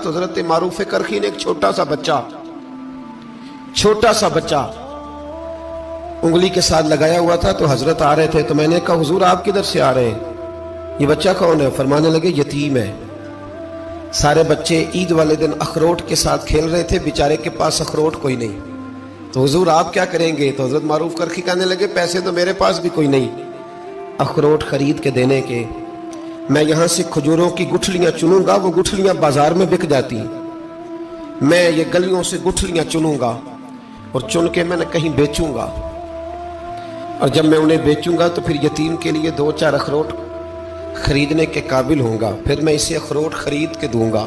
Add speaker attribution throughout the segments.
Speaker 1: तो हजरत मारूफ करखी ने एक छोटा सा बच्चा उंगली के साथ लगाया हुआ था। तो हजरत आ रहे थे तो मैंने कहा हुजूर आप किधर से आ रहे हैं, ये बच्चा कौन है? फरमाने लगे यतीम है। सारे बच्चे ईद वाले दिन अखरोट के साथ खेल रहे थे, बेचारे के पास अखरोट कोई नहीं। तो हुजूर आप क्या करेंगे? तो हजरत मारूफ करखी कहने लगे पैसे तो मेरे पास भी कोई नहीं अखरोट खरीद के देने के। मैं यहां से खजूरों की गुठलियां चुनूंगा, वो गुठलियां बाजार में बिक जाती हैं। मैं ये गलियों से गुठलियां चुनूंगा और चुन के मैंने कहीं बेचूंगा, और जब मैं उन्हें बेचूंगा तो फिर यतीम के लिए 2-4 अखरोट खरीदने के काबिल होऊंगा, फिर मैं इसे अखरोट खरीद के दूंगा।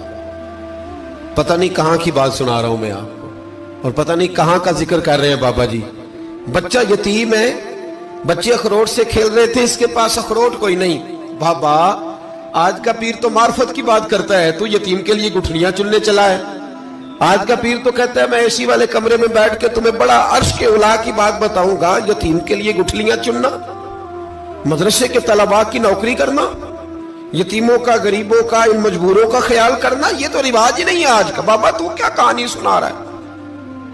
Speaker 1: पता नहीं कहां की बात सुना रहा हूं मैं आपको, और पता नहीं कहां का जिक्र कर रहे हैं बाबा जी। बच्चा यतीम है, बच्चे अखरोट से खेल रहे थे, इसके पास अखरोट कोई नहीं। बाबा आज का पीर तो मार्फत की बात करता है, तू यतीम के लिए गुठलियां चुनने चला है। आज का पीर तो कहता है मैं एसी वाले कमरे में बैठ के तुम्हें बड़ा अर्श के उला की बात बताऊंगा, यतीम के लिए गुठलियां चुनना, मदरसे के तलबा की नौकरी करना, यतीमों का, गरीबों का, इन मजबूरों का ख्याल करना, ये तो रिवाज ही नहीं है आज का। बाबा तू क्या कहानी सुना रहा है?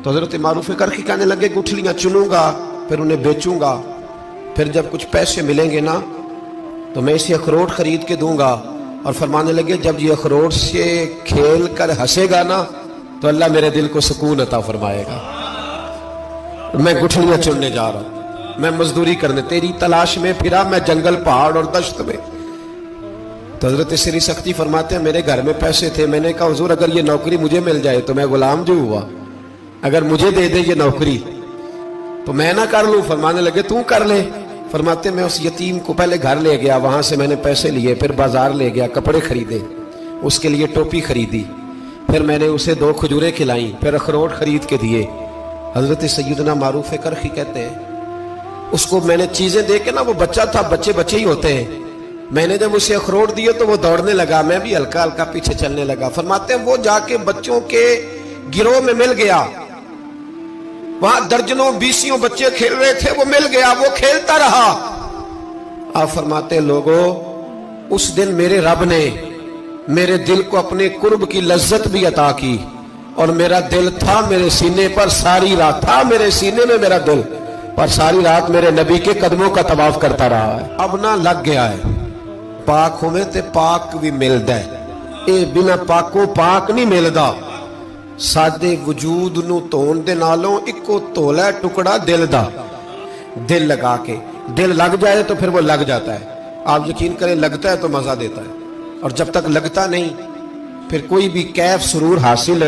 Speaker 1: तो हजरत मारूफ करखी कहने लगे गुठलियां चुनूंगा, फिर उन्हें बेचूंगा, फिर जब कुछ पैसे मिलेंगे ना तो मैं इसे अखरोट खरीद के दूंगा। और फरमाने लगे जब ये अखरोट से खेल कर हंसेगा ना तो अल्लाह मेरे दिल को सुकून अता फरमाएगा। मैं गुठलियां चुनने जा रहा हूं, मैं मजदूरी करने तेरी तलाश में फिरा, मैं जंगल, पहाड़ और दश्त में। तो हजरत श्री सख्ती फरमाते हैं मेरे घर में पैसे थे, मैंने कहा हुजूर अगर ये नौकरी मुझे मिल जाए तो मैं गुलाम जो हुआ, अगर मुझे दे दे ये नौकरी तो मैं ना कर लूं। फरमाने लगे तू कर ले। फरमाते मैं उस यतीम को पहले घर ले गया, वहां से मैंने पैसे लिए, फिर बाजार ले गया, कपड़े खरीदे, उसके लिए टोपी खरीदी, फिर मैंने उसे 2 खजूरें खिलाई, फिर अखरोट खरीद के दिए। हजरत सैयदना मारूफ करखी कहते हैं उसको मैंने चीजें दे के ना, वो बच्चा था, बच्चे ही होते हैं, मैंने जब उसे अखरोट दिए तो वो दौड़ने लगा, मैं भी हल्का हल्का पीछे चलने लगा। फरमाते हैं वो जाके बच्चों के गिरोह में मिल गया, वहां दर्जनों 20 बच्चे खेल रहे थे, वो मिल गया, वो खेलता रहा। आप फरमाते लोगों उस दिन मेरे रब ने मेरे दिल को अपने कुर्ब की लज्जत भी अता की, और मेरा दिल था मेरे सीने पर, सारी रात था मेरे सीने में मेरा दिल, पर सारी रात मेरे नबी के कदमों का तवाफ करता रहा है। अब ना लग गया है पाक होवे ते पाक भी मिलदा है, ए बिना पाकों पाक नहीं मिलदा। सादे वजूद नू धोण दे नालों इको धोला टुकड़ा दिल दा। दिल लगा के, दिल लग जाए तो फिर वो लग जाता है। आप यकीन करें लगता है तो मजा देता है, और जब तक लगता नहीं फिर कोई भी कैफ सुरूर हासिल।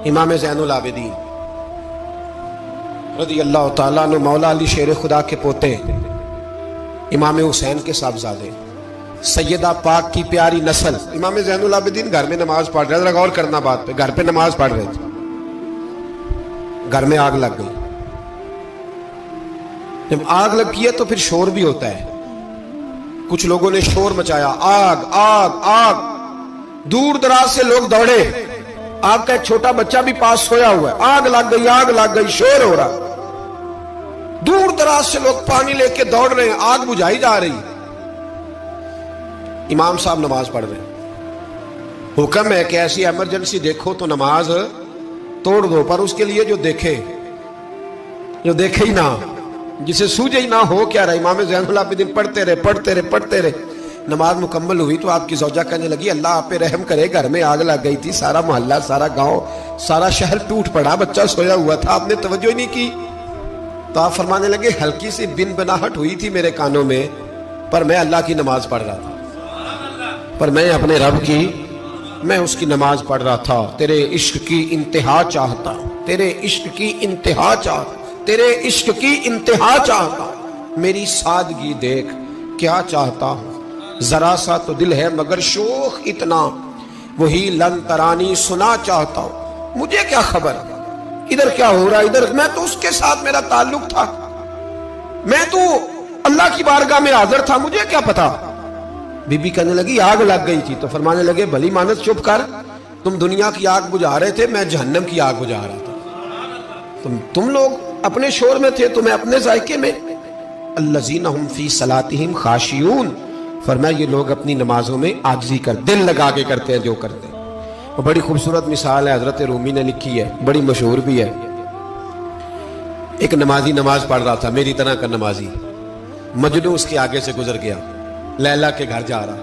Speaker 1: इमाम ज़ैनुल आबिदीन रज़ी अल्लाह ताला अन्हु मौला अली शेर खुदा के पोते, इमाम हुसैन के साहबजादे, सैयदा पाक की प्यारी नस्ल। इमाम ज़ैनुल आबिदीन घर में नमाज पढ़ रहे थे, गौर करना बात पे, घर पे नमाज पढ़ रहे थे, घर में आग लग गई। जब आग लगी है तो फिर शोर भी होता है, कुछ लोगों ने शोर मचाया, आग आग आग, दूर दराज से लोग दौड़े, आपका एक छोटा बच्चा भी पास सोया हुआ है, आग लग गई, शोर हो रहा, दूर दराज से लोग पानी लेके दौड़ रहे हैं, आग बुझाई जा रही। इमाम साहब नमाज पढ़ रहे हैं, हुक्म है कि ऐसी इमरजेंसी देखो तो नमाज तोड़ दो, पर उसके लिए जो देखे ही ना, जिसे सूझे ही ना हो क्या रहा। इमाम ज़ैनुल आबिदीन पढ़ते रहे, नमाज मुकम्मल हुई तो आपकी ज़ौजा कहने लगी अल्लाह आप पे रहम करे, घर में आग लग गई थी, सारा मोहल्ला, सारा गांव, सारा शहर टूट पड़ा, बच्चा सोया हुआ था, आपने तवज्जो ही नहीं की। तो आप फरमाने लगे हल्की सी बिन बनाहट हुई थी मेरे कानों में, पर मैं अल्लाह की नमाज पढ़ रहा था, पर मैं अपने रब की, मैं उसकी नमाज पढ़ रहा था। तेरे इश्क की इंतहा चाहता, तेरे इश्क की इंतहा चाहता, तेरे इश्क की इंतहा चाहता, मेरी सादगी देख क्या चाहता हूं, जरा सा तो दिल है मगर शोख इतना, वही लन तरानी सुना चाहता हूं, मुझे क्या खबर इधर क्या हो रहा है, इधर मैं तो उसके साथ मेरा ताल्लुक था, मैं तो अल्लाह की बारगाह में हाजिर था, मुझे क्या पता। बीबी कहने लगी आग लग गई थी। तो फरमाने लगे भली मानस चुप कर, तुम दुनिया की आग बुझा रहे थे, मैं जहन्नम की आग बुझा रहा था। तुम लोग अपने शोर में थे, तुम्हें अपने जायके में। अल्लज़ीना हुम फी सलातिहिम खाशियून, फरमाया ये लोग अपनी नमाजों में आजिज़ी कर, दिल लगा के करते हैं जो करते हैं। और बड़ी खूबसूरत मिसाल है, हजरत रूमी ने लिखी है, बड़ी मशहूर भी है। एक नमाजी नमाज पढ़ रहा था, मेरी तरह का नमाजी। मजनू उसके आगे से गुजर गया, लैला के घर जा रहा।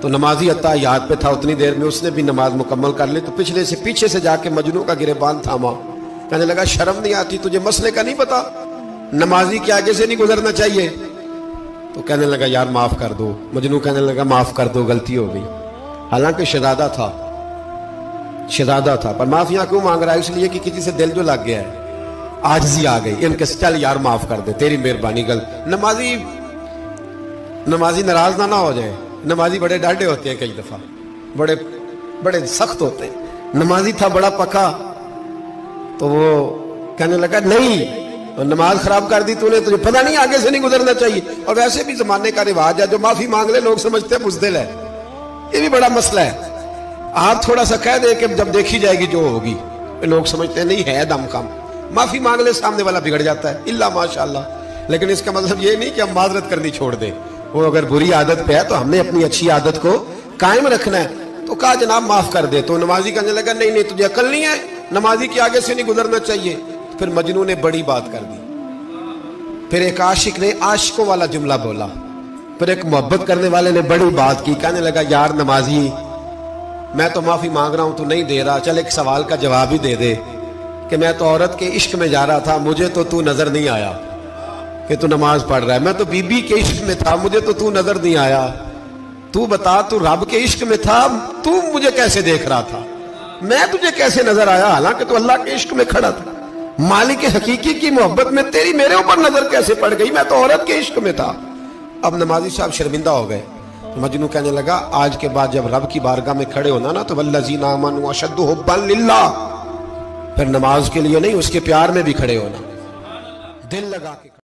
Speaker 1: तो नमाजी अत्ता याद पे था, उतनी देर में उसने भी नमाज मुकम्मल कर ली। तो पीछे से जाके मजनू का गिरेबान थामा, कहने लगा शर्म नहीं आती तुझे, मसले का नहीं पता, नमाजी के आगे से नहीं गुजरना चाहिए। तो कहने लगा यार माफ कर दो। मजनू कहने लगा माफ कर दो, गलती हो गई। हालांकि शहजादा था, पर माफिया क्यों मांग रहा है? इसलिए कि किसी से दिल जो लग गया है, आजिज़ी आ गई इनके, चल यार माफ कर दे, तेरी मेहरबानी। नमाजी नाराज ना हो जाए। नमाजी बड़े डांटे होते हैं, कई दफा बड़े सख्त होते हैं। नमाजी था बड़ा पक्का, तो वो कहने लगा नहीं, नमाज खराब कर दी तूने, तुझे पता नहीं आगे से नहीं गुजरना चाहिए। और वैसे भी जमाने का रिवाज है, जो माफी मांग ले लोग समझते हैं बुज़दिल है। ये भी बड़ा मसला है। आप थोड़ा सा कह दे कि जब देखी जाएगी जो होगी, लोग समझते हैं नहीं है दम कम, माफी मांग ले, सामने वाला बिगड़ जाता है, इल्ला माशाअल्लाह। लेकिन इसका मतलब ये नहीं कि हम माजरत करनी छोड़ दें। वो अगर बुरी आदत पे है तो हमने अपनी अच्छी आदत को कायम रखना है। तो कहा जनाब माफ कर दे। तो नमाजी कहने लगा नहीं तुझे अकल नहीं है, नमाजी के आगे से नहीं गुजरना चाहिए। फिर मजनू ने बड़ी बात कर दी। फिर एक आशिक ने आशिकों वाला जुमला बोला। फिर एक मोहब्बत करने वाले ने बड़ी बात की, कहने लगा यार नमाजी, मैं तो माफी मांग रहा हूं, तू नहीं दे रहा, चल एक सवाल का जवाब ही दे दे कि मैं तो औरत के इश्क में जा रहा था, मुझे तो तू नजर नहीं आया कि तू नमाज पढ़ रहा है। मैं तो बीबी के इश्क में था, मुझे तो तू नजर नहीं आया। तू बता, तू रब के इश्क में था, तू मुझे कैसे देख रहा था, मैं तुझे कैसे नजर आया, हालांकि तू अल्लाह के इश्क में खड़ा था। मालिक हकीकी की मोहब्बत में तेरी मेरे ऊपर नजर कैसे पड़ गई, मैं तो औरत के इश्क में था। अब नमाजी साहब शर्मिंदा हो गए। मजनू कहने लगा आज के बाद जब रब की बारगाह में खड़े होना ना, तो वल्लज़ीना आमनू अशद्दु हुब्बन लिल्लाह, फिर नमाज के लिए नहीं उसके प्यार में भी खड़े होना, दिल लगा के।